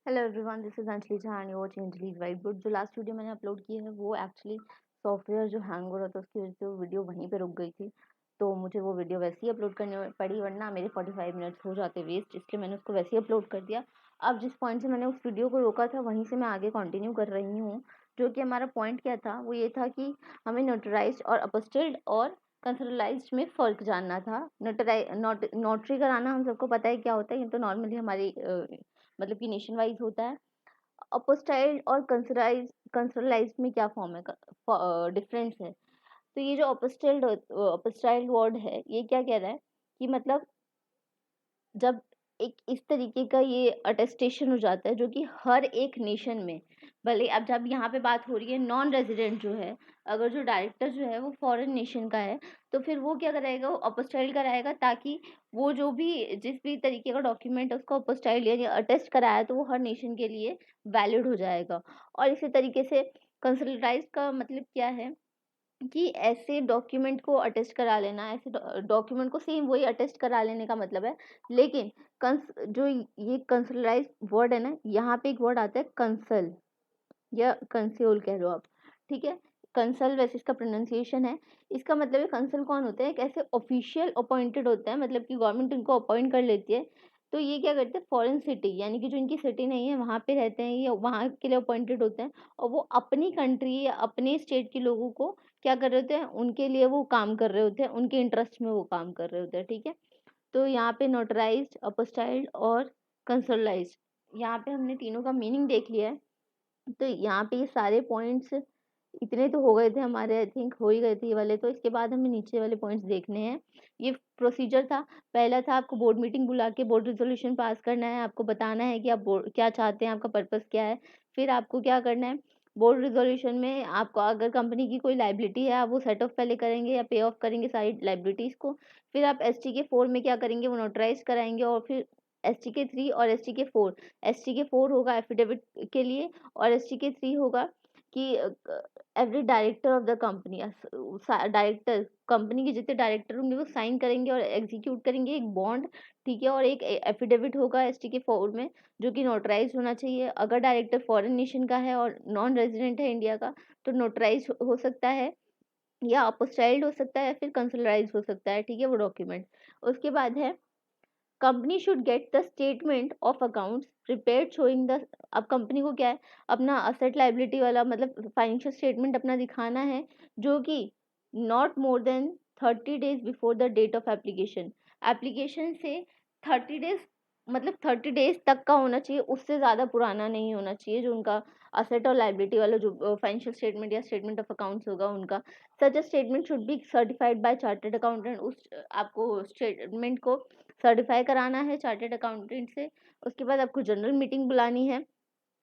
Hello everyone, this is Anjali Jha and you watching Anjali's white board. जो last video मैंने upload की है वो एक्चुअली सॉफ्टवेयर जो हैंग हो रहा था उसकी वजह से वो वीडियो वहीं पे रुक गई थी। तो मुझे वो वीडियो वैसे ही अपलोड करनी पड़ी, वरना मेरे 45 मिनट्स हो जाते वेस्ट, इसलिए मैंने उसको वैसे ही अपलोड कर दिया। अब जिस पॉइंट से मैंने उस वीडियो को रोका था वहीं से मैं आगे कंटिन्यू कर रही हूँ। जो कि हमारा पॉइंट क्या था, वो ये था कि हमें नोटराइज्ड और अपोस्टिल्ड और कंसोलिडाइज्ड में फ़र्क जानना था। नोटरी कराना हम सबको पता है क्या होता है, ये तो नॉर्मली हमारी मतलब कि नेशन वाइज होता है। अपोस्टाइल्ड और कंसोलाइज्ड में क्या फॉर्म है, डिफरेंस है। तो ये जो अपोस्टाइल्ड वर्ड है, ये क्या कह रहा है कि मतलब जब एक इस तरीके का ये अटेस्टेशन हो जाता है जो कि हर एक नेशन में, भले अब जब यहाँ पे बात हो रही है नॉन रेजिडेंट जो है, अगर जो डायरेक्टर जो है वो फॉरेन नेशन का है, तो फिर वो क्या कराएगा, वो अपोस्टाइल कराएगा, ताकि वो जो भी जिस भी तरीके का डॉक्यूमेंट है उसको अपोस्टाइल यानी अटेस्ट कराया तो वो हर नेशन के लिए वैलिड हो जाएगा। और इसी तरीके से कंसोलिडाइज का मतलब क्या है कि ऐसे डॉक्यूमेंट को अटेस्ट करा लेना, ऐसे डॉक्यूमेंट को सेम वही अटेस्ट करा लेने का मतलब है। लेकिन कंस जो ये कंसोलाइज वर्ड है ना, यहाँ पे एक वर्ड आता है कंसल या कंस्यूल कह लो आप, ठीक है। कंसल वैसे इसका प्रोनाउंसिएशन है। इसका मतलब है कंसल कौन होता है, एक ऐसे ऑफिशियल अपॉइंटेड होता है, मतलब कि गवर्नमेंट उनको अपॉइंट कर लेती है। तो ये क्या करते हैं, फॉरेन सिटी यानी कि जो इनकी सिटी नहीं है वहाँ पे रहते हैं, ये वहाँ के लिए अपॉइंटेड होते हैं, और वो अपनी कंट्री या अपने स्टेट के लोगों को क्या कर रहे होते हैं, उनके लिए वो काम कर रहे होते हैं, उनके इंटरेस्ट में वो काम कर रहे होते हैं, ठीक है। तो यहाँ पे नोटराइज्ड, अपोस्टाइल्ड और कंसोलाइज्ड, यहाँ पे हमने तीनों का मीनिंग देख लिया है। तो यहाँ पे ये सारे पॉइंट्स इतने तो हो गए थे हमारे, आई थिंक हो ही गए थे ये वाले, तो इसके बाद हमें नीचे वाले पॉइंट्स देखने हैं। ये प्रोसीजर था। पहला था आपको बोर्ड मीटिंग बुला के बोर्ड रेजोल्यूशन पास करना है, आपको बताना है कि आप बोर्ड क्या चाहते हैं, आपका पर्पस क्या है। फिर आपको क्या करना है, बोर्ड रेजोल्यूशन में आपको अगर कंपनी की कोई लाइबिलिटी है आप वो सेट ऑफ पहले करेंगे या पे ऑफ करेंगे सारी लाइबिलिटीज को। फिर आप STK 4 में क्या करेंगे, वो नोटराइज कराएंगे, और फिर STK 3 और STK 4। STK 4 होगा एफिडेविट के लिए, और STK 3 होगा कि every director of the company, director company के जितने डायरेक्टर होंगे वो साइन करेंगे और एग्जीक्यूट करेंगे एक बॉन्ड, ठीक है। और एक एफिडेविट होगा STK 4 में, जो कि नोटराइज होना चाहिए। अगर डायरेक्टर फॉरेन नेशन का है और नॉन रेजिडेंट है इंडिया का, तो नोटराइज हो सकता है, या अपोस्टाइल्ड हो सकता है, या फिर कंसोलाइज हो सकता है, ठीक है, वो डॉक्यूमेंट। उसके बाद है company should get the statement of accounts prepared showing the. अब कंपनी को क्या है, अपना असेट लाइबिलिटी वाला मतलब फाइनेंशियल स्टेटमेंट अपना दिखाना है, जो कि not more than 30 days before the date of application. Application से 30 डेज, मतलब 30 डेज तक का होना चाहिए, उससे ज़्यादा पुराना नहीं होना चाहिए, जो उनका असेट और लाइबिलिटी वाला जो फाइनेंशियल स्टेटमेंट या स्टेटमेंट ऑफ अकाउंट्स होगा उनका। Such a statement should be certified by chartered accountant. उस आपको स्टेटमेंट को सर्टिफाई कराना है चार्टर्ड अकाउंटेंट से। उसके बाद आपको जनरल मीटिंग बुलानी है,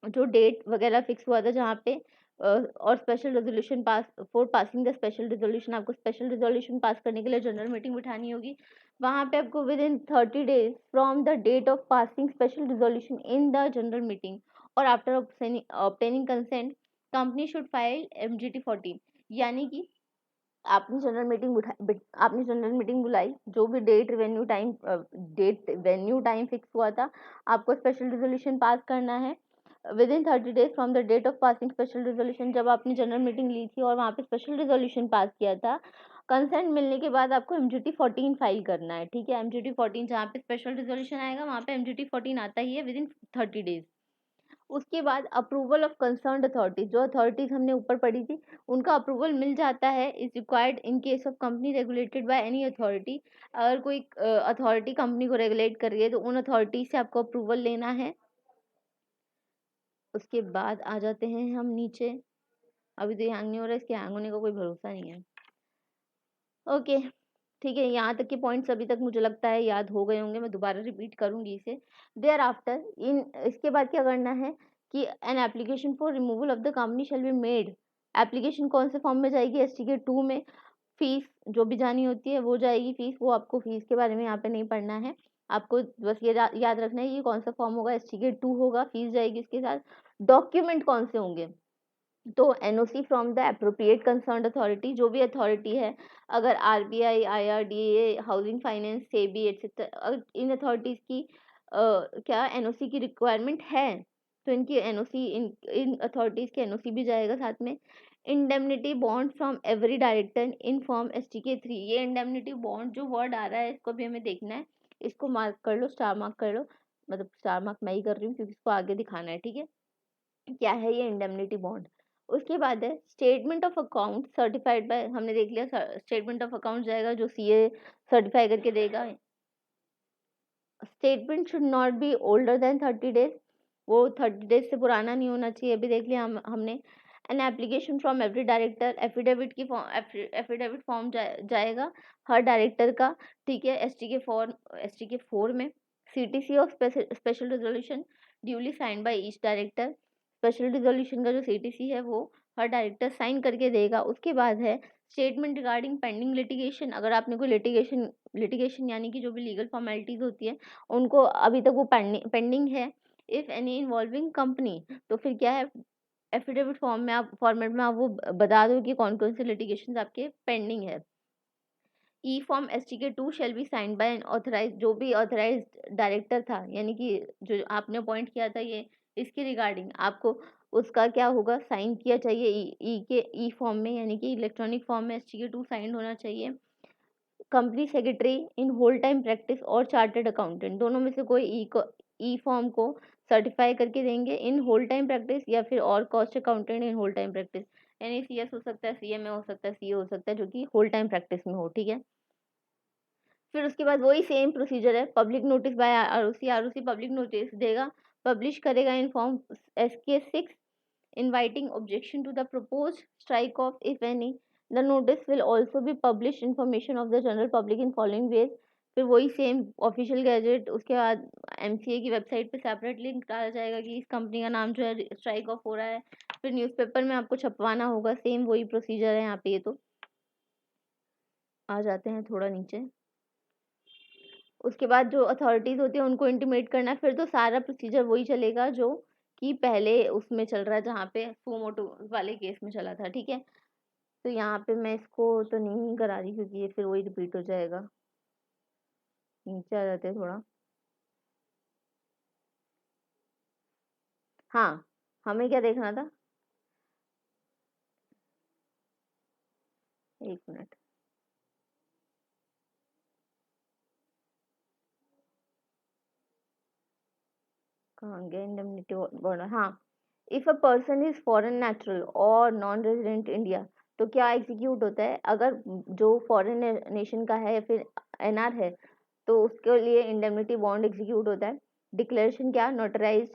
जो डेट वगैरह फिक्स हुआ था जहाँ पे और special resolution pass for passing the special resolution, आपको स्पेशल रेजोल्यूशन पास करने के लिए जनरल मीटिंग बिठानी होगी। वहाँ पे आपको within 30 days from the date of passing special resolution in the general meeting और after obtaining consent, company should file MGT 14। यानी कि आपने जनरल मीटिंग बुलाई, जो भी डेट वेन्यू टाइम फिक्स हुआ था, आपको स्पेशल रेजोल्यूशन पास करना है within 30 days from the date of passing special resolution. जब आपने जनरल मीटिंग ली थी और वहाँ पे स्पेशल रेजोल्यूशन पास किया था, कंसेंट मिलने के बाद आपको MGT 14 फाइल करना है, ठीक है। MGT 14 जहाँ पे स्पेशल रेजोल्यूशन आएगा वहाँ पे MGT 14 आता ही है विद इन 30 डेज। उसके बाद अप्रूवल ऑफ कंसर्न्ड अथॉरिटीज, जो अथॉरिटीज हमने ऊपर पढ़ी थी उनका अप्रूवल मिल जाता है, is required in case of company regulated by any authority. अगर कोई अथॉरिटी कंपनी को रेगुलेट कर रही है तो उन अथॉरिटी से आपको अप्रूवल लेना है। उसके बाद आ जाते हैं हम नीचे। अभी तो हैंग नहीं हो रहा है, इसके हैंग होने का कोई भरोसा नहीं है। ओके, ठीक है, यहाँ तक के पॉइंट्स अभी तक मुझे लगता है याद हो गए होंगे, मैं दोबारा रिपीट करूंगी इसे। देयर आफ्टर इन इसके बाद क्या करना है कि an application for removal of the company shall be made. Application कौन से फॉर्म में जाएगी, STK 2 में। फीस जो भी जानी होती है वो जाएगी, फीस वो आपको फीस के बारे में यहाँ पे नहीं पढ़ना है, आपको बस ये याद रखना है कि कौन सा फॉर्म होगा, STK 2 होगा, फीस जाएगी इसके साथ। डॉक्यूमेंट कौन से होंगे, तो NOC from the appropriate concerned authority, जो भी अथॉरिटी है, अगर RBI, IRDA, housing finance, SEBI etcetera, इन अथॉरिटीज की क्या NOC की रिक्वायरमेंट है, तो इनकी एनओसी, इन अथॉरिटीज के एनओसी भी जाएगा साथ में। Indemnity bond from every director in form STK 3। ये इंडेमनिटी बॉन्ड जो वर्ड आ रहा है इसको भी हमें देखना है, इसको मार्क कर लो, स्टार मार्क कर लो, मतलब स्टार मार्क मैं ही कर रही हूँ क्योंकि इसको आगे दिखाना है, ठीक है। क्या है ये इंडेमनिटी बॉन्ड। उसके बाद है statement of account certified by, हमने देख लिया स्टेटमेंट ऑफ अकाउंट जाएगा जो CA सर्टिफाई करके देगा। Statement should not be older than 30 days, वो 30 डेज से पुराना नहीं होना चाहिए, अभी देख लिया हमने। An application from every director, affidavit की एफिडेविट फॉर्म जाएगा हर डायरेक्टर का, ठीक है, STK 4 में। CTC of special resolution duly sign by each director, special resolution का जो CTC है वो हर डायरेक्टर साइन करके देगा। उसके बाद है स्टेटमेंट रिगार्डिंग पेंडिंग लिटिगेशन, अगर आपने कोई लिटिगेशन यानी कि जो भी लीगल फॉर्मेलिटीज होती है उनको अभी तक वो पेंडिंग है, इफ एनी इन्वॉल्विंग कंपनी, तो फिर क्या है, एफिडेविट फॉर्मेट में आप वो बता दो कि कौन कौन से लिटिगेशन आपके पेंडिंग है। E form STK 2 shall be sign by an authorise, जो भी ऑथराइज डायरेक्टर था यानी कि जो आपने अपॉइंट किया था ये, इसके रिगार्डिंग आपको उसका क्या होगा, साइन किया चाहिए ई के ई फॉर्म में, यानी कि इलेक्ट्रॉनिक फॉर्म में STK 2 साइन होना चाहिए। Company secretary in whole time practice और चार्टर्ड अकाउंटेंट, दोनों में से कोई ई फॉर्म को सर्टिफाई करके देंगे इन होल टाइम प्रैक्टिस, या फिर और cost accountant in whole time practice, यानी CS हो सकता है, CMA हो सकता है, CA हो सकता है, जो कि होल टाइम प्रैक्टिस में हो, ठीक है। फिर उसके बाद वही सेम प्रोसीजर है, public notice bye ROC public notice देगा, पब्लिश करेगा in form SK 6 inviting objection to the proposed strike off if any. The notice will also be published information of the general public in following ways. फिर वही same official gazette, उसके बाद MCA की website पे separate link डाला जाएगा कि इस कंपनी का नाम जो है स्ट्राइक ऑफ हो रहा है, फिर न्यूज़पेपर में आपको छपवाना होगा, सेम वही प्रोसीजर है यहाँ पे। ये तो आ जाते हैं थोड़ा नीचे, उसके बाद जो अथॉरिटीज होती है उनको इंटीमेट करना है, फिर तो सारा प्रोसीजर वही चलेगा जो कि पहले उसमें चल रहा है जहाँ पे सुमोटो वाले केस में चला था, ठीक है। तो यहाँ पे मैं इसको तो नहीं करा रही क्योंकि ये फिर वही रिपीट हो जाएगा, नीचे आ जाते हैं थोड़ा। हाँ, हमें क्या देखना था, एक मिनट, कहाँ गया इंडेमनिटी बॉर्डर, हाँ। If a person is foreign natural और नॉन रेजिडेंट इंडिया, तो क्या एग्जीक्यूट होता है, अगर जो फॉरेन नेशन का है या फिर NR है तो उसके लिए इंडेमनिटी बॉन्ड एग्जीक्यूट होता है। डिक्लेरेशन क्या, नोटराइज,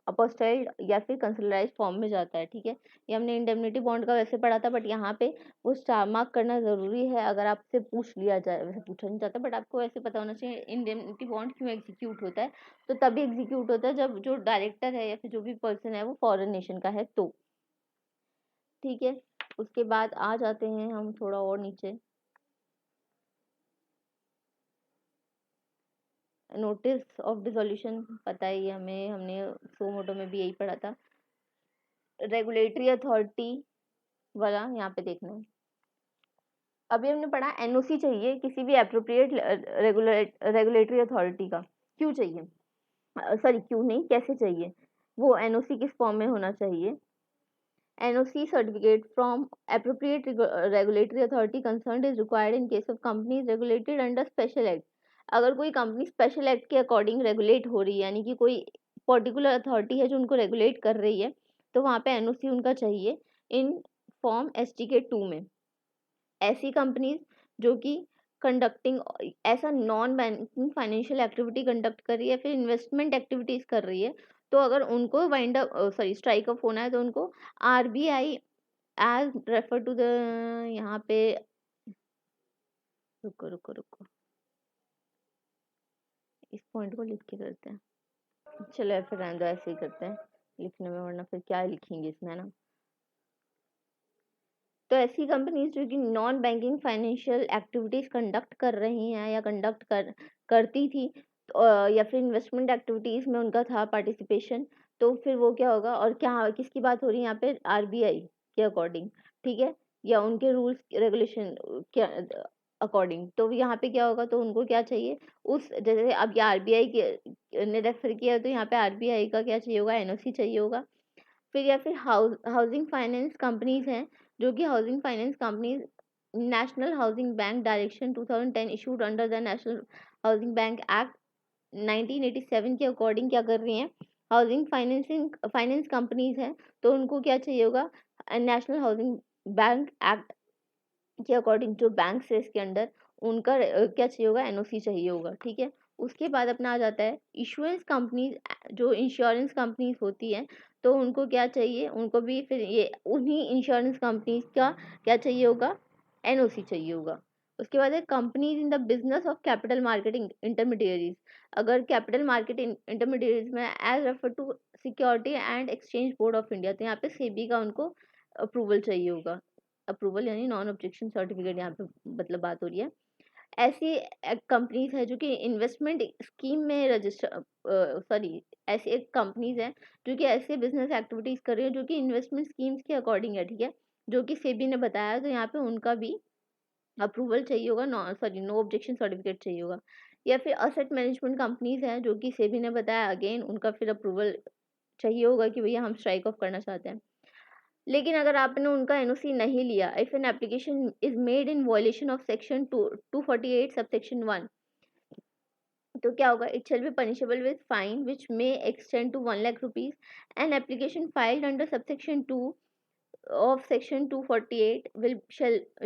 अपोस्टाइल्ड या फिर कंसोलिडाइज फॉर्म में जाता है, ठीक है। ये हमने इंडेमनिटी बॉन्ड का वैसे पढ़ा था, बट यहाँ पे वो स्टार मार्क करना जरूरी है, अगर आपसे पूछ लिया जाए, वैसे पूछा नहीं जाता बट आपको वैसे पता होना चाहिए इंडेमनिटी बॉन्ड क्यों एग्जीक्यूट होता है। तो तभी एग्जीक्यूट होता है जब जो डायरेक्टर है या फिर जो भी पर्सन है वो फॉरेन नेशन का है, तो ठीक है। उसके बाद आ जाते हैं हम थोड़ा और नीचे, नोटिस ऑफ डिसोल्यूशन, पता ही है हमें, हमने सोमोटो में भी यही पढ़ा था। रेगुलेटरी अथॉरिटी वाला यहाँ पे देखना है, अभी हमने पढ़ा NOC चाहिए किसी भी अप्रोप्रिएट रेगुलेटरी अथॉरिटी का, क्यों चाहिए, सॉरी क्यों नहीं, कैसे चाहिए, वो NOC किस फॉर्म में होना चाहिए। NOC certificate from appropriate regulatory authority concerned is required in case of companies regulated under special act। अगर कोई कंपनी स्पेशल एक्ट के अकॉर्डिंग रेगुलेट हो रही है, यानी कि कोई पर्टिकुलर अथॉरिटी है जो उनको रेगुलेट कर रही है, तो वहाँ पे NOC उनका चाहिए इन फॉर्म STK 2 में। ऐसी कंपनीज जो कि कंडक्टिंग ऐसा non banking financial activity conduct कर रही है, फिर इन्वेस्टमेंट एक्टिविटीज कर रही है, तो अगर उनको wind up sorry strike off होना है तो उनको RBI as refer to the, यहाँ पे रुको रुको रुको, इस पॉइंट को लिख के करते हैं, चलो फिर रहने दो, ऐसे ही करते हैं लिखने में, वरना फिर क्या लिखेंगे इसमें, है ना। तो ऐसी कंपनीज जो कि non banking financial activities conduct कर रही हैं या करती थी, या फिर इन्वेस्टमेंट एक्टिविटीज में उनका था पार्टिसिपेशन, तो फिर वो क्या होगा, और क्या किसकी बात हो रही है यहाँ पे, RBI के अकॉर्डिंग, ठीक है, या उनके रूल्स रेगुलेशन क्या, अकॉर्डिंग। तो यहाँ पे क्या होगा, तो उनको क्या चाहिए, उस जैसे अब ये आरबीआई के ने रेफर किया, तो यहाँ पे आरबीआई का क्या चाहिए होगा, एनओसी चाहिए होगा। फिर या फिर हाउसिंग फाइनेंस कंपनीज हैं, जो कि housing finance companies national housing bank direction 2010 issued under the national housing bank act 1987 के अकॉर्डिंग क्या कर रही हैं, हाउसिंग फाइनेंस कंपनीज हैं, तो उनको क्या चाहिए होगा, नेशनल हाउसिंग बैंक एक्ट के अकॉर्डिंग जो बैंक्स है इसके अंडर, उनका क्या चाहिए होगा, एनओसी चाहिए होगा। ठीक है, उसके बाद अपना आ जाता है इश्योरेंस कंपनीज, जो इंश्योरेंस कंपनीज होती हैं, तो उनको क्या चाहिए, उनको भी फिर ये उन्हीं इंश्योरेंस कंपनीज का क्या चाहिए होगा, एनओसी चाहिए होगा। उसके बाद है companies in the business of capital marketing intermediaries, अगर कैपिटल मार्केट इंटरमीडियरीज में as refer to Security and Exchange Board of India, तो यहाँ पे सेबी का उनको अप्रूवल चाहिए होगा। अप्रूवल यानी नॉन ऑब्जेक्शन सर्टिफिकेट यहाँ पे मतलब बात हो रही है। ऐसी कंपनीज है जो कि इन्वेस्टमेंट स्कीम में रजिस्टर, सॉरी, ऐसी एक कंपनीज है जो कि ऐसे बिजनेस एक्टिविटीज कर रही है जो कि इन्वेस्टमेंट स्कीम्स के अकॉर्डिंग है। ठीक है, जो कि सेबी ने बताया, तो यहाँ पे उनका भी अप्रूवल चाहिए होगा, नो ऑब्जेक्शन सर्टिफिकेट चाहिए होगा। या फिर असेट मैनेजमेंट कंपनीज हैं जो कि सेबी ने बताया, अगेन उनका फिर अप्रूवल चाहिए होगा कि भैया हम स्ट्राइक ऑफ करना चाहते हैं। लेकिन अगर आपने उनका एनओसी नहीं लिया, if an application is made in violation of section 248 subsection 1, तो क्या होगा, it shall be punishable with fine which may extend to 1 lakh rupees. An application filed under subsection 2 of section 248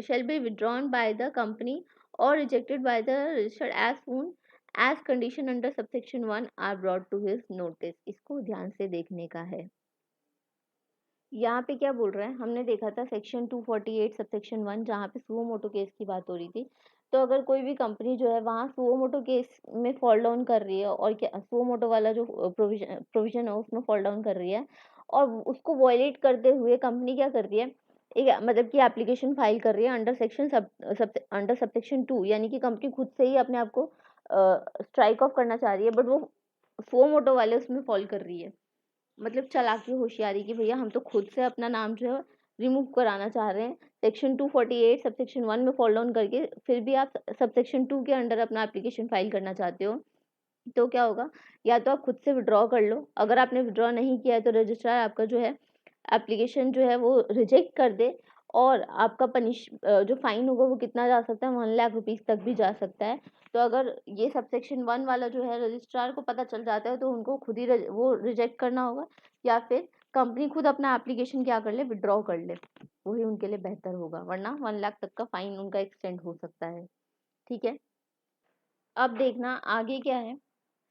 shall be withdrawn by the company or rejected by the registered as soon as condition under subsection 1 are brought to his notice। इसको ध्यान से देखने का है। यहाँ पे क्या बोल रहा है, हमने देखा था सेक्शन 248 सबसेक्शन 1, जहाँ पे सुओ मोटो केस की बात हो रही थी। तो अगर कोई भी कंपनी जो है वहाँ सुओ मोटो केस में फॉल डाउन कर रही है, और क्या सुओ मोटो वाला जो प्रोविजन है उसमें फॉल डाउन कर रही है, और उसको वायलेट करते हुए कंपनी क्या कर रही है, एक मतलब कि एप्लीकेशन फाइल कर रही है अंडर सेक्शन अंडर सबसेक्शन 2, यानी कि कंपनी खुद से ही अपने आप को स्ट्राइक ऑफ करना चाह रही है, बट वो सुओ मोटो वाले उसमें फॉल कर रही है, मतलब चालाकी होशियारी की भैया हम तो खुद से अपना नाम जो है रिमूव कराना चाह रहे हैं, सेक्शन 248 सबसेक्शन 1 में फॉल डाउन करके फिर भी आप सबसेक्शन 2 के अंडर अपना एप्लीकेशन फाइल करना चाहते हो। तो क्या होगा, या तो आप खुद से विड्रॉ कर लो, अगर आपने विड्रॉ नहीं किया है तो रजिस्ट्रार आपका जो है एप्लीकेशन जो है वो रिजेक्ट कर दे, और आपका जो फाइन होगा वो कितना जा सकता है, 1 लाख रुपीज तक भी जा सकता है। तो अगर ये सबसेक्शन 1 वाला जो है रजिस्ट्रार को पता चल जाता है, तो उनको खुद ही वो रिजेक्ट करना होगा, या फिर कंपनी खुद अपना एप्लीकेशन क्या कर ले, विड्रॉ कर ले, वही उनके लिए बेहतर होगा, वरना 1 लाख तक का फाइन उनका एक्सटेंड हो सकता है। ठीक है, अब देखना आगे क्या है,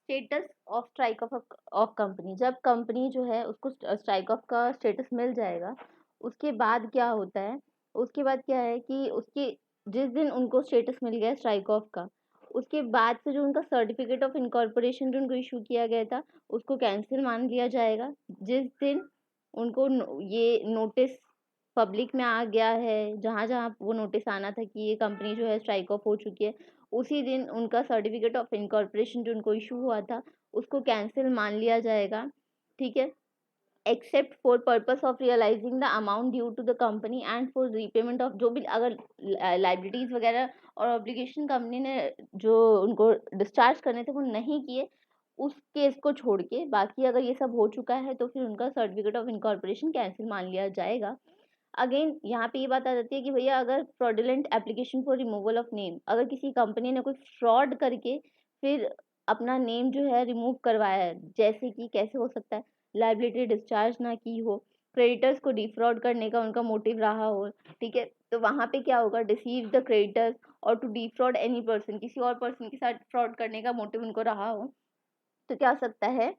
status of strike off company. जब कंपनी जो है उसको स्ट्राइक ऑफ का स्टेटस मिल जाएगा, उसके बाद क्या होता है, उसके बाद क्या है कि उसके जिस दिन उनको स्टेटस मिल गया स्ट्राइक ऑफ का, उसके बाद से जो उनका सर्टिफिकेट ऑफ इनकॉर्पोरेशन जो उनको इशू किया गया था उसको कैंसिल मान लिया जाएगा। जिस दिन उनको ये नोटिस पब्लिक में आ गया है, जहाँ जहाँ वो नोटिस आना था कि ये कंपनी जो है स्ट्राइक ऑफ हो चुकी है, उसी दिन उनका सर्टिफिकेट ऑफ इनकॉर्पोरेशन जो उनको इशू हुआ था उसको कैंसिल मान लिया जाएगा। ठीक है, except for purpose of realising the amount due to the company and for repayment of जो भी अगर लाइबिलिटीज वगैरह और ऑब्लिगेशन कंपनी ने जो उनको डिस्चार्ज करने थे वो नहीं किए, उस केस को छोड़ के बाकी अगर ये सब हो चुका है तो फिर उनका सर्टिफिकेट ऑफ इनकॉर्पोरेशन कैंसिल मान लिया जाएगा। अगेन यहाँ पे ये बात आ जाती है कि भैया अगर fraudulent application for removal of name, अगर किसी कंपनी ने कोई फ्रॉड करके फिर अपना नेम जो है रिमूव करवाया है, जैसे कि कैसे हो सकता है, लाइबिलिटी डिस्चार्ज ना की हो, क्रेडिटर्स को डिफ्रॉड करने का उनका मोटिव रहा हो। ठीक है, तो वहाँ पे क्या होगा, डिसीव द क्रेडिटर्स और टू डिफ्रॉड एनी पर्सन, किसी और पर्सन के साथ फ्रॉड करने का मोटिव उनको रहा हो, तो क्या हो सकता है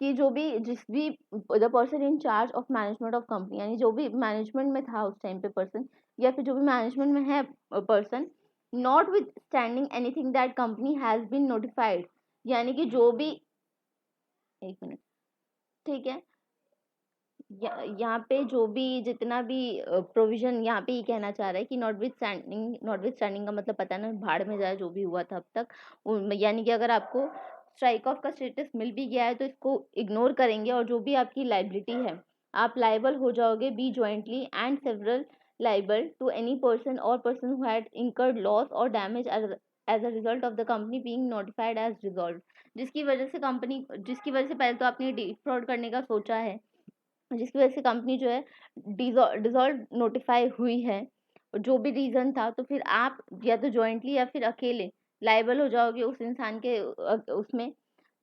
कि जो भी जिस भी the person in charge of management of company, यानी जो भी मैनेजमेंट में था उस टाइम पे पर्सन, या फिर जो भी मैनेजमेंट में है person, notwithstanding anything that company has been notified, यानी कि जो भी, एक मिनट, ठीक है, यहाँ पे जो भी जितना भी प्रोविजन यहाँ पे ये कहना चाह रहा है कि नॉट विद स्टैंडिंग का मतलब पता ना भाड़ में जाए जो भी हुआ था अब तक, यानी कि अगर आपको स्ट्राइक ऑफ का स्टेटस मिल भी गया है तो इसको इग्नोर करेंगे, और जो भी आपकी लाइबिलिटी है आप लाइबल हो जाओगे be jointly and severally liable to any person or person who had incurred loss or damage as a result of the company being notified as dissolved. जिसकी वजह से पहले तो आपने डिफॉल्ट करने का सोचा है, जिसकी वजह से कंपनी जो है डिसॉल्व नोटिफाई हुई है, जो भी रीज़न था, तो फिर आप या तो जॉइंटली या फिर अकेले लाइबल हो जाओगे उस इंसान के उसमें।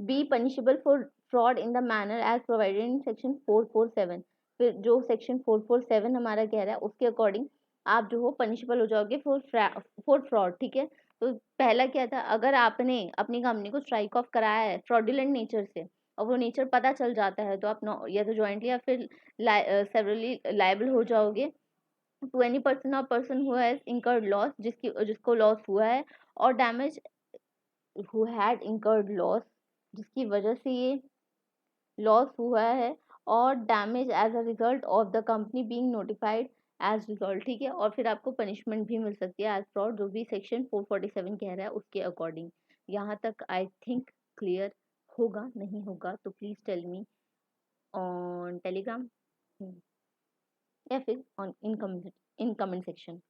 Be punishable for fraud in the manner as provided in section 447। फिर जो सेक्शन 447 हमारा कह रहा है उसके अकॉर्डिंग आप जो हो पनिशेबल हो जाओगे फॉर फ्रॉड। ठीक है, तो पहला क्या था, अगर आपने अपनी कंपनी को स्ट्राइक ऑफ कराया है फ्रॉडुलेंट नेचर से और वो नेचर पता चल जाता है, तो आप या तो जॉइंटली या फिर सेवरली लायबल हो जाओगे टू एनी पर्सन और person who has incurred loss, जिसको लॉस हुआ है, और damage who had incurred loss, जिसकी वजह से ये लॉस हुआ है, और damage as a result of the company being notified as result. ठीक है, और फिर आपको पनिशमेंट भी मिल सकती है एज फ्रॉड, जो भी सेक्शन 447 कह रहा है उसके अकॉर्डिंग। यहाँ तक आई थिंक क्लियर होगा, नहीं होगा तो please tell me on Telegram या फिर ऑन इन कमेंट सेक्शन।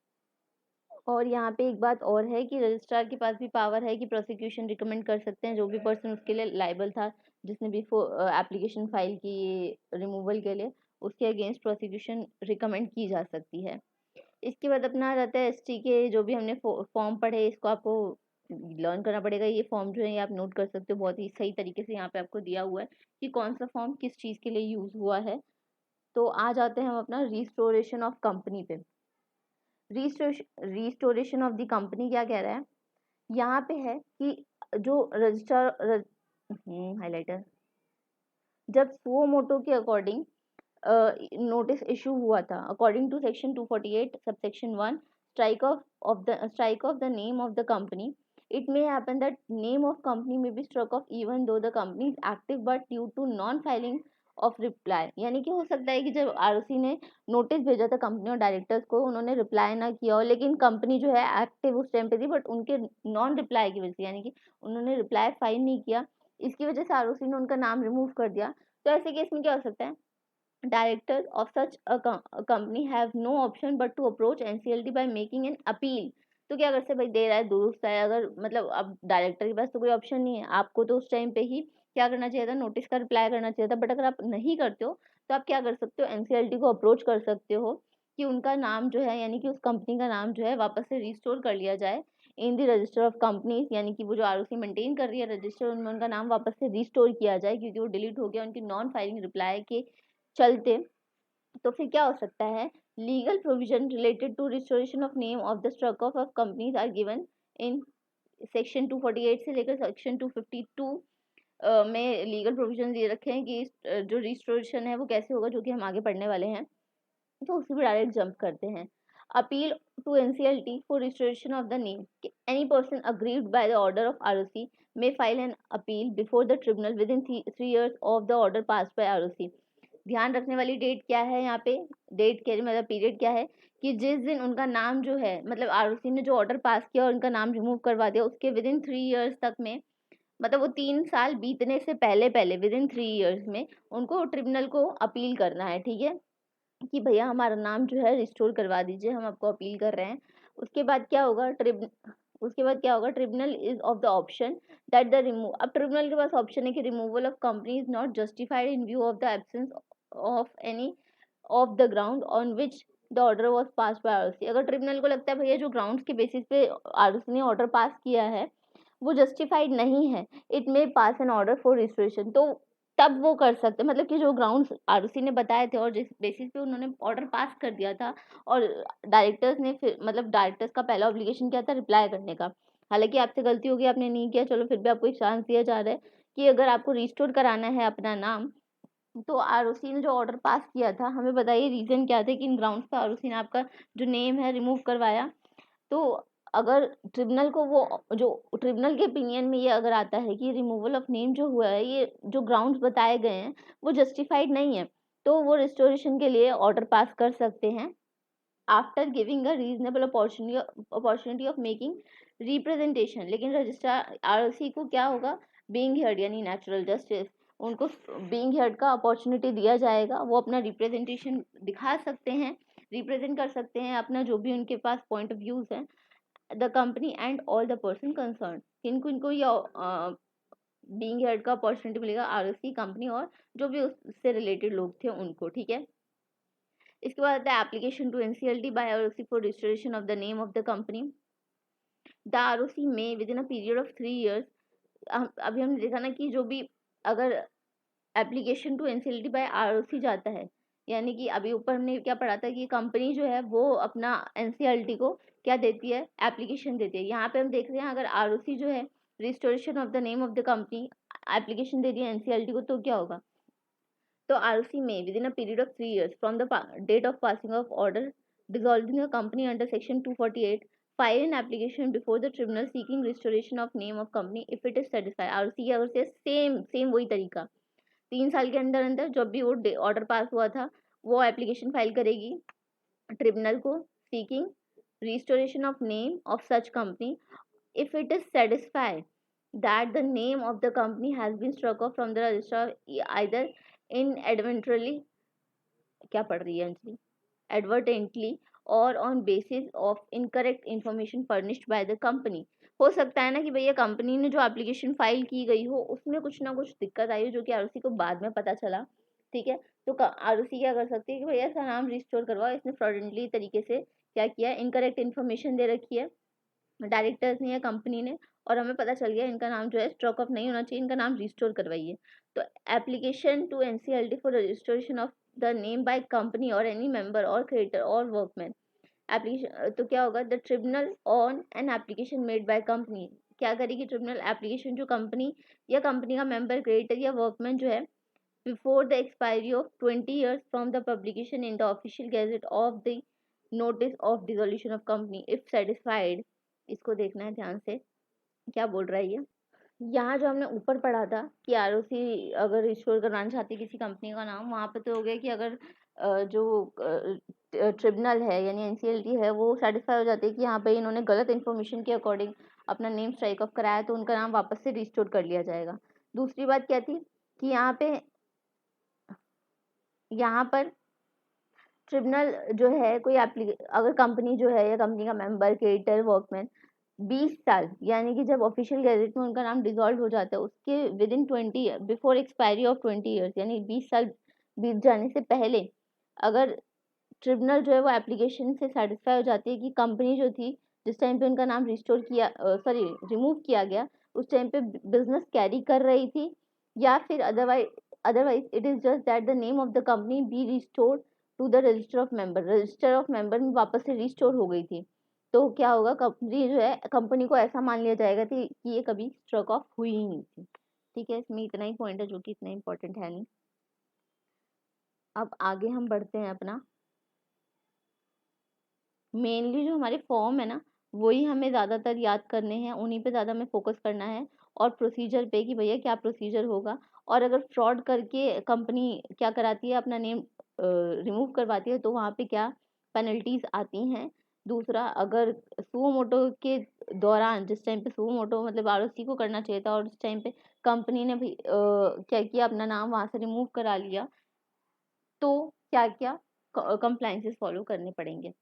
और यहाँ पे एक बात और है कि रजिस्ट्रार के पास भी पावर है कि प्रोसिक्यूशन रिकमेंड कर सकते हैं, जो भी पर्सन उसके लिए लाइबल था, जिसने भी एप्लीकेशन फाइल की रिमूवल के लिए, उसके अगेंस्ट प्रोसिक्यूशन रिकमेंड की जा सकती है। इसके बाद अपना रहता है एसटी के, जो भी हमने फॉर्म पढ़े इसको आपको लर्न करना पड़ेगा। ये फॉर्म जो है ये आप नोट कर सकते हो, बहुत ही सही तरीके से यहाँ पे आपको दिया हुआ है कि कौन सा फॉर्म किस चीज़ के लिए यूज़ हुआ है। तो आ जाते हैं हम अपना रिस्टोरेशन ऑफ कंपनी पे। रिस्टोरेशन ऑफ द कंपनी क्या कह रहा है, यहाँ पे है कि जो रजिस्टर हाइलाइटर, जब सुओ मोटो के अकॉर्डिंग नोटिस इशू हुआ था according to section 248 subsection 1, strike of the name of the company, it may happen that name of company may be struck off even though the company is active but due to non filing of reply. यानी कि हो सकता है कि जब ROC ने notice भेजा था कंपनी और डायरेक्टर्स को, उन्होंने रिप्लाई ना किया हो, लेकिन कंपनी जो है एक्टिव उस टाइम पे थी, बट उनके नॉन रिप्लाई की वजह से, यानी कि उन्होंने रिप्लाई फाइल नहीं किया, इसकी वजह से आरओसी ने उनका नाम रिमूव कर दिया। तो ऐसे केस में क्या हो सकता है, directors of such a company have no option but to approach NCLT by making an appeal। तो क्या कर सकते, भाई दे रहा है दुरुस्त है, अगर मतलब अब डायरेक्टर के पास तो कोई ऑप्शन नहीं है, आपको तो उस टाइम पे ही क्या करना चाहिए था, नोटिस का रिप्लाई करना चाहिए था, बट अगर आप नहीं करते हो तो आप क्या कर सकते हो, एनसीएलटी को अप्रोच कर सकते हो कि उनका नाम जो है, यानी कि उस कंपनी का नाम जो है वापस से रिस्टोर कर लिया जाए इन दी रजिस्टर ऑफ कंपनीज, यानी कि वो जो आरओसी मेंटेन कर रही है रजिस्टर, उनमें उनका नाम वापस से रिस्टोर किया जाए, क्योंकि वो डिलीट हो गया उनकी नॉन फाइलिंग रिप्लाई के चलते। तो फिर क्या हो सकता है, legal provision related to restoration of name of the struck off companies are given in section 248 से लेकर सेक्शन 252 में लीगल प्रोविजन ये रखे हैं कि जो रिस्टोरेशन है वो कैसे होगा, जो कि हम आगे पढ़ने वाले हैं। तो उसी पे डायरेक्ट जंप करते हैं। Appeal to NCLT for restoration of the name, any person aggrieved by the order of ROC may file an appeal before the tribunal within 3 years of the order passed by ROC. ध्यान रखने वाली date क्या है यहाँ पे, date के मतलब period क्या है, कि जिस दिन उनका नाम जो है, मतलब आरओसी ने जो ऑर्डर पास किया और उनका नाम रिमूव करवा दिया, उसके विद इन 3 years तक में, मतलब वो 3 साल बीतने से पहले पहले विद इन 3 years में उनको ट्रिब्यूनल को अपील करना है। ठीक है, कि भैया हमारा नाम जो है रिस्टोर करवा दीजिए, हम आपको अपील कर रहे हैं। उसके बाद क्या होगा, tribunal is of the option that the remove, अब ट्रिब्यूनल के पास ऑप्शन है कि removal of company is not justified in view of the absence of any of the ground on which the order was pass by ROC. अगर tribunal को लगता है भैया जो ग्राउंड्स के बेसिस पे आरओसी ने ऑर्डर पास किया है वो जस्टिफाइड नहीं है, it may pass an order for restoration, तो तब वो कर सकते हैं, मतलब कि जो ग्राउंड्स आरओसी ने बताए थे और जिस बेसिस पे उन्होंने ऑर्डर पास कर दिया था, और डायरेक्टर्स ने फिर मतलब डायरेक्टर्स का पहला ऑब्लिगेशन क्या था, रिप्लाई करने का। हालांकि आपसे गलती होगी, आपने नहीं किया, चलो फिर भी आपको एक चांस दिया जा रहा है कि अगर आपको रिस्टोर कराना है अपना नाम, तो आरओसी ने जो ऑर्डर पास किया था, हमें बताइए रीज़न क्या थे कि इन ग्राउंड्स पर आरओसी ने आपका जो नेम है रिमूव करवाया। तो अगर ट्रिब्यूनल को वो जो ट्रिब्यूनल के ओपिनियन में ये अगर आता है कि रिमूवल ऑफ नेम जो हुआ है, ये जो ग्राउंड्स बताए गए हैं वो जस्टिफाइड नहीं है, तो वो रिस्टोरेशन के लिए ऑर्डर पास कर सकते हैं after giving a reasonable opportunity of making representation. लेकिन रजिस्ट्रार आरओसी को क्या होगा, बीइंग हर्ड यानी नेचुरल जस्टिस, उनको बीइंग हर्ड का अपॉर्चुनिटी दिया जाएगा, वो अपना रिप्रेजेंटेशन दिखा सकते हैं रिप्रेजेंट कर सकते हैं अपना जो भी उनके पास पॉइंट ऑफ व्यूज है, the company and all the person concern. किनको इनको या बीइंग हेड का अपॉर्चुनिटी मिलेगा, आरओसी कंपनी और जो भी उससे रिलेटेड लोग थे उनको, ठीक है। इसके बाद आता है application to NCLT by ROC for registration of the name of the company. The ROC may within a period of 3 years, अभी हमने देखा ना कि जो भी अगर application to NCLT by ROC जाता है, यानी कि अभी ऊपर हमने क्या पढ़ा था कि कंपनी जो है वो अपना एनसीएलटी को क्या देती है, एप्लीकेशन देती है। यहाँ पे हम देख रहे हैं अगर आरओसी जो है restoration of the name of the company application दे दिया एनसीएलटी को, तो क्या होगा, तो ROC may within a period of 3 years from the date of passing of order dissolving the company under section 248 file an application before the tribunal seeking restoration of name of company if it is satisfied. ROC की अगर से same same वही तरीका 3 साल के अंदर अंदर जब भी वो ऑर्डर पास हुआ था वो एप्लीकेशन फाइल करेगी ट्रिब्यूनल को seeking restoration of name of such company if it is satisfied that the name of the company has been struck off from the register either inadvertently, क्या पढ़ रही है Anjali, advertently or on basis of incorrect information furnished by the company। हो सकता है ना कि भैया कंपनी ने जो एप्लीकेशन फाइल की गई हो उसमें कुछ ना कुछ दिक्कत आई हो जो कि आरओसी को बाद में पता चला, ठीक है। तो आरओसी क्या कर सकती है कि भैया इसका नाम रिस्टोर करवाओ, इसने फ्रॉडेंटली तरीके से क्या किया, इनकरेक्ट इन्फॉर्मेशन दे रखी है डायरेक्टर्स ने या कंपनी ने, और हमें पता चल गया इनका नाम जो है स्ट्रोक ऑफ नहीं होना चाहिए, इनका नाम रिस्टोर करवाइए। तो application to NCLT for registration of the name by company और एनी मेंबर और क्रिएटर और वर्कमैन एप्लीकेशन, तो क्या होगा, the tribunal on an application made by company, क्या करेगी ट्रिब्यूनल, एप्लीकेशन जो कंपनी या कंपनी का मेंबर क्रिएटर या वर्कमैन जो है before the expiry of 20 years from the publication in the official gazette of the notice of dissolution of company if satisfied. इसको देखना है ध्यान से क्या बोल रहा है ये। यहाँ जो हमने ऊपर पढ़ा था कि आरओसी अगर रिस्टोर करवाना चाहती है किसी कंपनी का नाम, वहाँ पे तो हो गया कि अगर जो ट्रिब्यूनल है यानी एनसीएलटी है वो सेटिस्फाई हो जाती है कि यहाँ पे इन्होंने गलत इन्फॉर्मेशन के अकॉर्डिंग अपना नेम स्ट्राइक ऑफ कराया, तो उनका नाम वापस से रिस्टोर कर लिया जाएगा। दूसरी बात क्या थी कि यहाँ पर ट्रिब्यूनल जो है कोई अगर कंपनी जो है या कंपनी का मेंबर क्रिएटर वर्कमैन 20 साल, यानी कि जब ऑफिशियल गैजेट में उनका नाम डिसॉल्व हो जाता है उसके with in 20 before expiry of 20 years, यानी 20 साल बीत जाने से पहले अगर ट्रिब्यूनल जो है वो एप्लीकेशन से सेटिस्फाई हो जाती है कि कंपनी जो थी जिस टाइम पे उनका नाम रिस्टोर किया सॉरी रिमूव किया गया उस टाइम पे बिजनेस कैरी कर रही थी, या फिर otherwise it is just that the name of the company be restored to the register of member में वापस से रिस्टोर हो गई थी, तो क्या होगा, कंपनी जो है कंपनी को ऐसा मान लिया जाएगा कि ये कभी स्ट्रोक ऑफ हुई ही नहीं थी, ठीक है। इसमें इतना ही पॉइंट है जो कि इतना इंपॉर्टेंट है नहीं। अब आगे हम बढ़ते हैं अपना, मेनली जो हमारे फॉर्म है ना वही हमें ज़्यादातर याद करने हैं, उन्हीं पे ज़्यादा हमें फोकस करना है और प्रोसीजर पे कि भैया क्या प्रोसीजर होगा, और अगर फ्रॉड करके कंपनी क्या कराती है अपना नेम रिमूव करवाती है तो वहाँ पे क्या पेनल्टीज आती हैं। दूसरा, अगर सुओ मोटो के दौरान जिस टाइम पे सुओ मोटो मतलब आरओसी को करना चाहिए था और उस टाइम पे कंपनी ने भी क्या किया, अपना नाम वहाँ से रिमूव करा लिया, तो क्या क्या कंप्लाइंसेस फॉलो करने पड़ेंगे।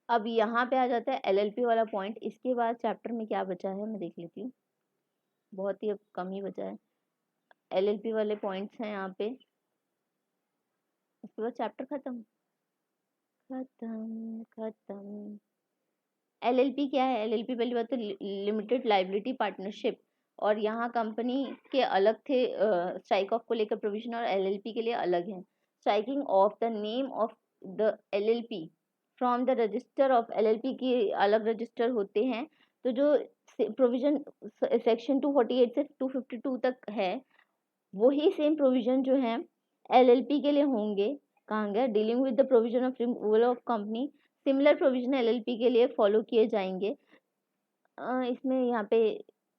अब यहाँ पे आ जाता है एलएलपी वाला पॉइंट। इसके बाद चैप्टर में क्या बचा है मैं देख लेती हूँ, बहुत ही अब कम ही बचा है। एलएलपी वाले पॉइंट्स हैं यहाँ पे, उसके बाद चैप्टर खत्म खत्म खत्म। एलएलपी क्या है, एलएलपी पहली बात तो लिमिटेड लाइबिलिटी पार्टनरशिप, और यहाँ कंपनी के अलग थे स्ट्राइक ऑफ को लेकर प्रोविजन और एलएलपी के लिए अलग है। Striking of the name of the LLP from the register of LLP के अलग रजिस्टर होते हैं, तो जो प्रोविजन सेक्शन 248 से 252 तक है वही सेम प्रोविजन जो है एलएलपी के लिए होंगे। कहाँ गया, dealing with the provision of removal of company, similar provision LLP के लिए फॉलो किए जाएंगे। इसमें यहाँ पे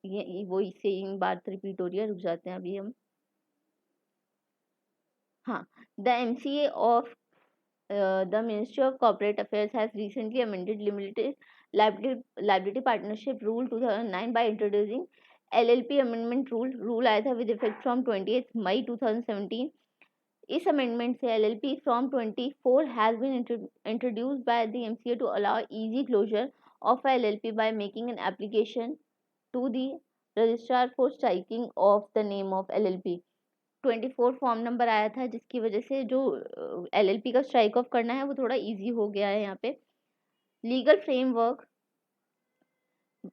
ये वही सेम बात रिपीट हो रही है, रुक जाते हैं अभी हम। हाँ, the MCA of the Ministry of Corporate Affairs has recently amended limited liability partnership rule 2009 by introducing LLP amendment rule आया था with effect from 20th May 2017। इस अमेंडमेंट से LLP from 24 has been introduced by the MCA to allow easy closure of LLP by making an application to the registrar for striking of the name of LLP। 24 form number आया था, जिसकी वजह से जो LLP का strike off करना है वो थोड़ा इजी हो गया है यहाँ पे। Legal framework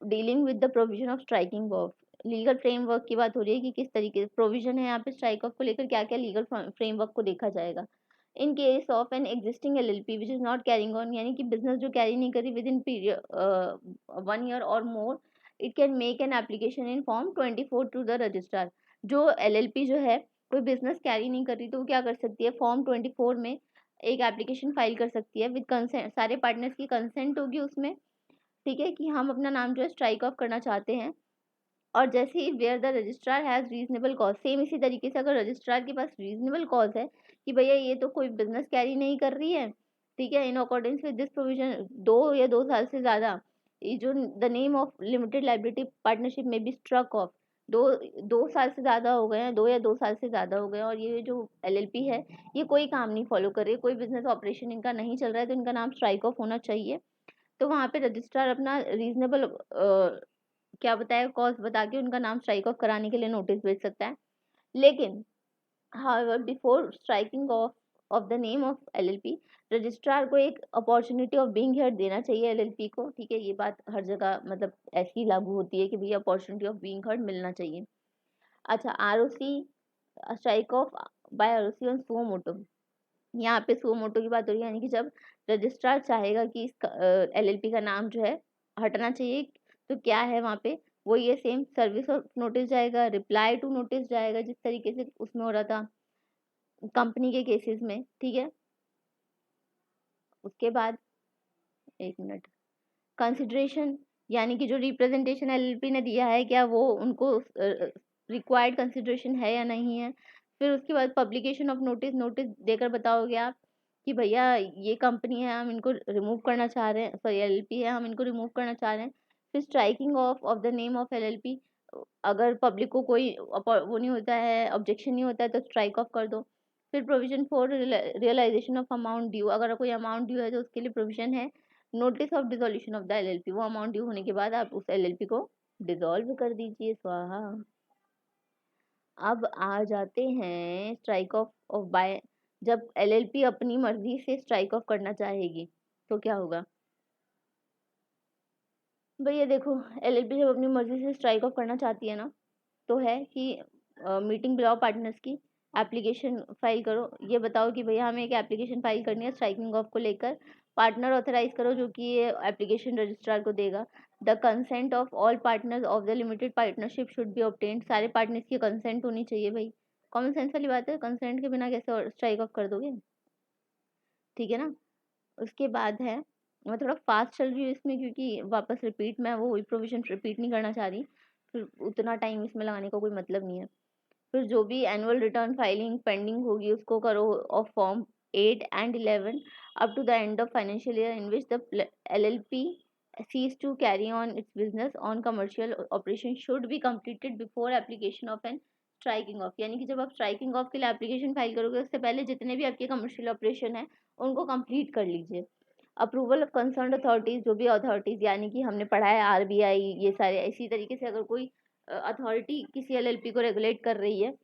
dealing with the provision of striking of, legal framework की बात हो रही है कि किस तरीके से प्रोविजन है यहाँ पे स्ट्राइक ऑफ को लेकर, क्या क्या लीगल फ्रेमवर्क को देखा जाएगा। In case of an existing LLP which is not carrying on, यानी कि बिजनेस जो कैरी नहीं करी विद इन पीरियड 1 ईयर और more, it can make an application in form 24 to the registrar. जो LLP जो है कोई बिजनेस कैरी नहीं कर रही तो वो क्या कर सकती है, फॉर्म 24 में एक एप्लीकेशन फाइल कर सकती है विद कंसेंट, सारे पार्टनर्स की कंसेंट होगी उसमें, ठीक है, कि हम अपना नाम जो है स्ट्राइक ऑफ करना चाहते हैं। और जैसे ही where the registrar has reasonable cause, same इसी तरीके से अगर रजिस्ट्रार के पास रीजनेबल कॉज है कि भैया ये तो कोई बिजनेस कैरी नहीं कर रही है, ठीक है, in accordance with this provision 2 या 2 साल से ज़्यादा, ये जो the name of limited liability partnership में भी स्ट्रक ऑफ, दो 2 साल से ज़्यादा हो गए हैं, 2 या 2 साल से ज़्यादा हो गए हैं, और ये जो LLP है ये कोई काम नहीं फॉलो कर रही है, कोई बिजनेस ऑपरेशन इनका नहीं चल रहा है, तो इनका नाम स्ट्राइक ऑफ होना चाहिए। तो वहाँ पे रजिस्ट्रार अपना रीजनेबल क्या बताया कॉज बता के उनका नाम स्ट्राइक ऑफ कराने के लिए नोटिस भेज सकता है। लेकिन however before striking of the name of LLP, registrar को एक अपॉर्चुनिटी ऑफ बीइंग हियर्ड देना चाहिए LLP को, ठीक है, ये बात हर जगह मतलब ऐसी लागू होती है कि भैया अपॉर्चुनिटी ऑफ बीइंग हर्ड मिलना चाहिए। अच्छा, ROC strike off by ROC on suo motu, यहाँ पे सुओ मोटो की बात हो रही है, यानी कि जब रजिस्ट्रार चाहेगा कि इस LLP का नाम जो है हटना चाहिए, तो क्या है वहाँ पे, वो ये सेम सर्विस ऑफ नोटिस जाएगा, रिप्लाई टू नोटिस जाएगा, जिस तरीके से उसमें हो रहा था कंपनी के केसेस में, ठीक है। उसके बाद 1 मिनट, कंसिडरेशन, यानी कि जो रिप्रेजेंटेशन LLP ने दिया है क्या वो उनको रिक्वायर्ड कंसिडरेशन है या नहीं है। फिर उसके बाद पब्लिकेशन ऑफ नोटिस, नोटिस देकर बताओगे आप कि भैया ये कंपनी है, हम इनको रिमूव करना चाह रहे हैं, सॉरी LLP है, हम इनको रिमूव करना चाह रहे हैं। फिर striking of the name of LLP, अगर पब्लिक को कोई वो नहीं होता है, ऑब्जेक्शन नहीं होता है, तो स्ट्राइक ऑफ कर दो। फिर provision for realisation of amount due, अगर कोई अमाउंट ड्यू है तो उसके लिए प्रोविजन है। Notice of dissolution of the LLP, वो अमाउंट ड्यू होने के बाद आप उस LLP को डिसॉल्व कर दीजिए, स्वाहा। अब आ जाते हैं स्ट्राइक ऑफ बाय, जब LLP अपनी मर्जी से स्ट्राइक ऑफ करना चाहेगी तो क्या होगा। भैया देखो, LLP जब अपनी मर्जी से स्ट्राइक ऑफ करना चाहती है ना, तो है कि मीटिंग बुलाओ पार्टनर्स की, एप्लीकेशन फाइल करो, ये बताओ कि भैया हमें एक एप्लीकेशन फाइल करनी है स्ट्राइकिंग ऑफ को लेकर, पार्टनर ऑथराइज करो जो कि ये एप्लीकेशन रजिस्ट्रार को देगा। The consent of all partners of the limited partnership should be obtained, सारे पार्टनर्स की कंसेंट होनी चाहिए भाई, कॉमन सेंस वाली बात है, कंसेंट के बिना कैसे स्ट्राइक ऑफ कर दोगे, ठीक है ना। उसके बाद है, मैं थोड़ा फास्ट चल रही हूँ इसमें क्योंकि वापस रिपीट, मैं वो वही प्रोविजन रिपीट नहीं करना चाह रही, फिर उतना टाइम इसमें लगाने का कोई मतलब नहीं है। फिर जो भी एनुअल रिटर्न फाइलिंग पेंडिंग होगी उसको करो of form 8 and 11 up to the end of financial year in which the LLP cease to carry on its business on commercial operation should be completed before application of an striking off, यानी कि जब आप striking off के लिए application file करोगे उससे पहले जितने भी आपके कमर्शियल ऑपरेशन है उनको कंप्लीट कर लीजिए। अप्रूवल ऑफ कंसर्न अथॉरिटीज, जो भी अथॉरिटीज यानी कि हमने पढ़ा है RBI, ये सारे इसी तरीके से अगर कोई अथॉरिटी किसी LLP को रेगुलेट कर रही है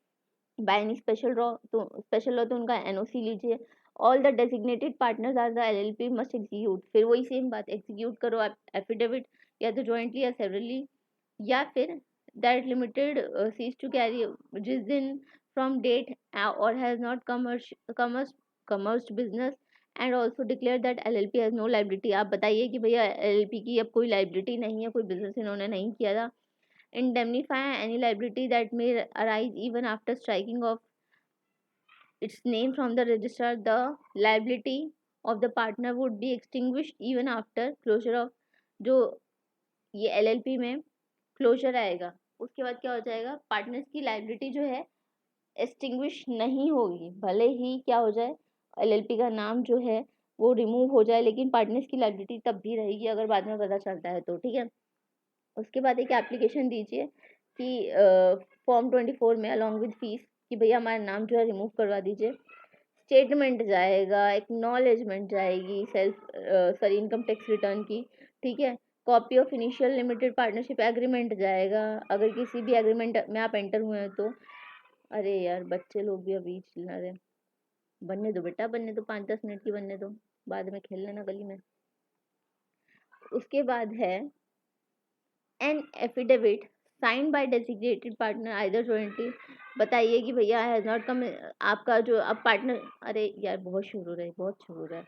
बाय एनी स्पेशल लॉ तो उनका NOC लीजिए। All the designated partners are the LLP must execute, फिर वही सेम बात, एग्जीक्यूट करो एफिडेविट या तो जॉइंटली या सेवरली, या फिर that limited ceases to carry जिस दिन फ्रॉम डेट और has not commenced business and also declare that LLP has no liability, आप बताइए कि भैया LLP की अब कोई लाइबिलिटी नहीं है, कोई बिजनेस इन्होंने नहीं किया था। Indemnify any liability that may arise even after striking of its name from the register. The liability of the partner would be extinguished even after closure of, जो ये LLP में क्लोजर आएगा उसके बाद क्या हो जाएगा, पार्टनर्स की लाइबिलिटी जो है एक्सटिंग्विश नहीं होगी, भले ही क्या हो जाए LLP का नाम जो है वो रिमूव हो जाए, लेकिन पार्टनर्स की लाइबिलिटी तब भी रहेगी अगर बाद में पता चलता है तो, ठीक है। उसके बाद एक एप्लीकेशन दीजिए कि फॉर्म 24 में अलॉन्ग विद फीस कि भैया हमारा नाम जो है रिमूव करवा दीजिए। स्टेटमेंट जाएगा, एक्नॉलेजमेंट जाएगी self sorry income tax return की, ठीक है। Copy of initial limited partnership agreement जाएगा, अगर किसी भी एग्रीमेंट में आप एंटर हुए हैं तो। अरे यार बच्चे लोग भी अभी चिल्ला रहे हैं। बनने दो बेटा, बनने दो, 5-10 मिनट की बनने दो, बाद में खेल लेना गली में। उसके बाद है an affidavit sign by designated partner either jointly. बताइए कि भैया हैज नॉट कम, आपका जो अब पार्टनर, अरे यार बहुत शोर हो रहा है, बहुत शोर हो रहा है,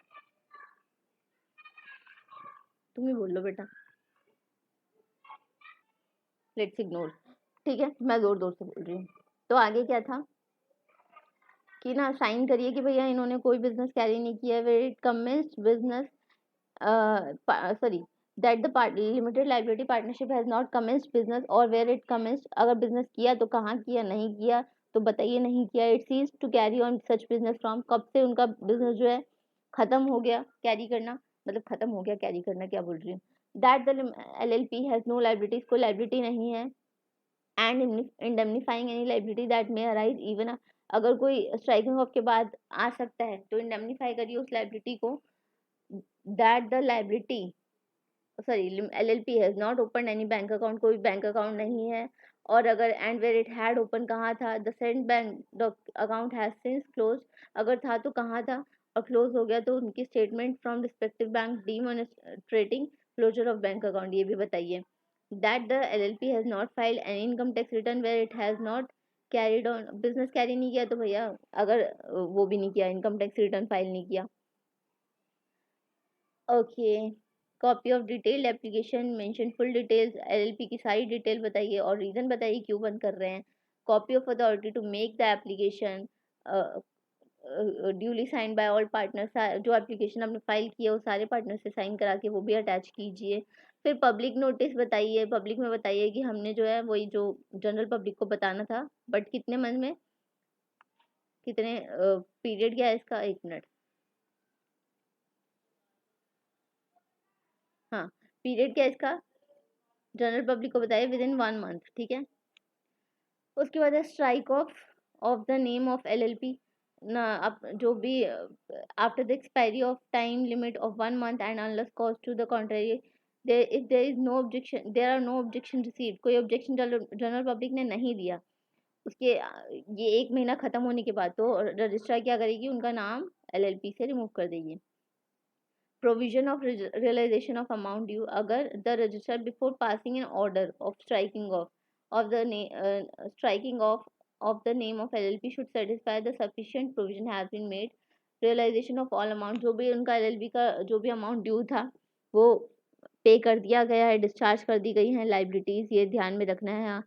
तुम ही बोल लो बेटा, लेट्स इग्नोर, ठीक है, मैं जोर जोर से बोल रही हूँ। तो आगे क्या था कि ना साइन करिए कि भैया इन्होंने कोई बिजनेस कैरी नहीं किया, where it commenced business, sorry, that the limited liability partnership has not commenced business or where it commenced, अगर बिजनेस किया तो कहाँ किया, नहीं किया तो बताइए नहीं किया। It cease to carry on such business from, कब से उनका बिजनेस जो है खत्म हो गया कैरी करना, मतलब खत्म हो गया कैरी करना, क्या बोल रही हूँ। That the LLP has no liabilities, कोई लाइबिलिटी नहीं है। And indemnifying any liability that may arise even, अगर कोई स्ट्राइकिंग ऑफ के बाद आ सकता है तो इंडेमनीफाई करिए उस लाइबिलिटी को। That the liability sorry LLP has not open any bank account, कोई बैंक अकाउंट नहीं है। और अगर and where it had open कहाँ था, the said bank account has since close, अगर था तो कहाँ था और क्लोज हो गया तो उनकी statement from respective bank demonstrating closure of bank account, ये भी बताइए। That the LLP has not filed any income tax return where it has not carried on, business carry नहीं किया तो भैया अगर वो भी नहीं किया, इनकम टैक्स रिटर्न फाइल नहीं किया। Okay, copy of detailed application mention full details, LLP की सारी डिटेल बताइए और रीजन बताइए क्यों बंद कर रहे हैं। Copy of authority to make the application duly sign by all partners, जो एप्लीकेशन आपने फाइल किया वो सारे पार्टनर से साइन करा के वो भी अटैच कीजिए। फिर पब्लिक नोटिस बताइए, पब्लिक में बताइए कि हमने जो है वही जो जनरल पब्लिक को बताना था, बट कितने मंथ में, कितने पीरियड क्या है इसका, 1 मिनट, हाँ पीरियड क्या है इसका, जनरल पब्लिक को बताइए विद इन 1 मंथ, ठीक है। उसके बाद है strike off the name of LLP ना, आप जो भी after the expiry of time limit of 1 month and unless cause to the contrary, if there is no objection, there are no objection received, कोई ऑब्जेक्शन जनरल पब्लिक ने नहीं दिया उसके ये 1 महीना खत्म होने के बाद, तो रजिस्ट्रार क्या करेगी, उनका नाम LLP से रिमूव कर देगी। Provision of realisation of amount due, अगर the register before passing an order of striking of the striking of the name of LLP should satisfy the sufficient provision has been made, realisation of all amount, जो भी उनका LLP का जो भी amount due था वो पे कर दिया गया है, डिस्चार्ज कर दी गई हैं लाइबिलिटीज, ये ध्यान में रखना है हाँ,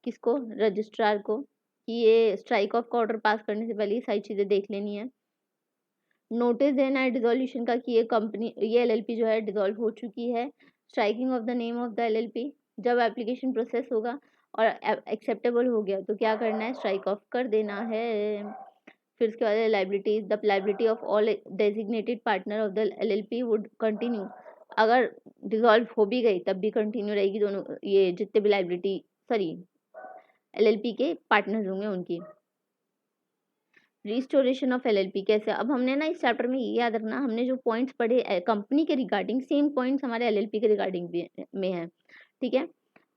किसको, रजिस्ट्रार को, कि ये स्ट्राइक ऑफ का ऑर्डर पास करने से पहले ये सारी चीज़ें देख लेनी है। नोटिस देना है डिसोल्यूशन का कि ये कंपनी, ये LLP जो है डिसॉल्व हो चुकी है। Striking of the name of the LLP, जब एप्लीकेशन प्रोसेस होगा और एक्सेप्टेबल हो गया तो क्या करना है, स्ट्राइक ऑफ कर देना है। फिर उसके बाद liability, the liability of all designated partner of the LLP would continue, अगर डिसॉल्व हो भी गई तब भी कंटिन्यू रहेगी, दोनों ये जितने भी लाइबिलिटी सॉरी LLP के पार्टनर्स होंगे उनकी। रिस्टोरेशन ऑफ LLP कैसे, अब हमने ना इस चैप्टर में ये याद रखना, हमने जो पॉइंट्स पढ़े कंपनी के रिगार्डिंग सेम पॉइंट्स हमारे LLP के रिगार्डिंग भी में है, ठीक है।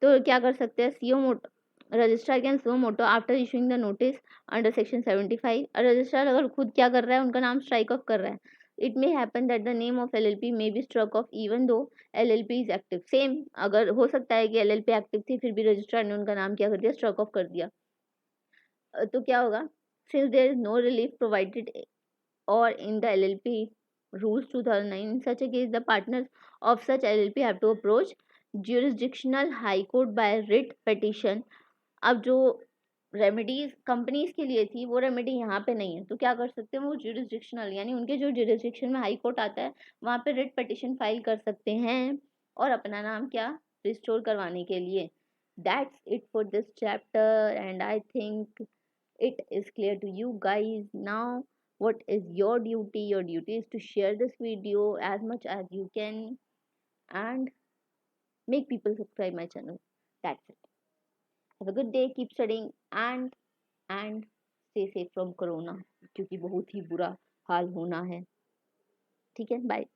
तो क्या कर सकते हैं, suo motu, registrar can suo motu after issuing the notice under section 75, registrar अगर खुद क्या कर रहा है, उनका नाम स्ट्राइक ऑफ कर रहा है, it may happen that the name of LLP may be struck off even though LLP is active, same अगर हो सकता है कि LLP एक्टिव थी फिर भी रजिस्ट्रार ने उनका नाम क्या कर दिया, स्ट्रक ऑफ कर दिया, तो क्या होगा, since there is no relief provided or in the LLP rules 2009, in such a case the partners of such LLP have to approach jurisdictional high court by writ petition। अब जो remedies companies के लिए थी वो remedy यहाँ पे नहीं है, तो क्या कर सकते हैं वो जुरिस्डिक्शनल, यानी उनके जो जुरिस्डिक्शन में हाई कोर्ट आता है वहाँ पे रिट पिटिशन फाइल कर सकते हैं और अपना नाम क्या, रिस्टोर करवाने के लिए। That's it for this chapter and I think it is clear to you guys now what is your duty. Your duty is to share this video as much as you can and make people subscribe my channel. That's it. Have a good day, keep studying and stay safe from corona, क्योंकि बहुत ही बुरा हाल होना है। ठीक है, bye.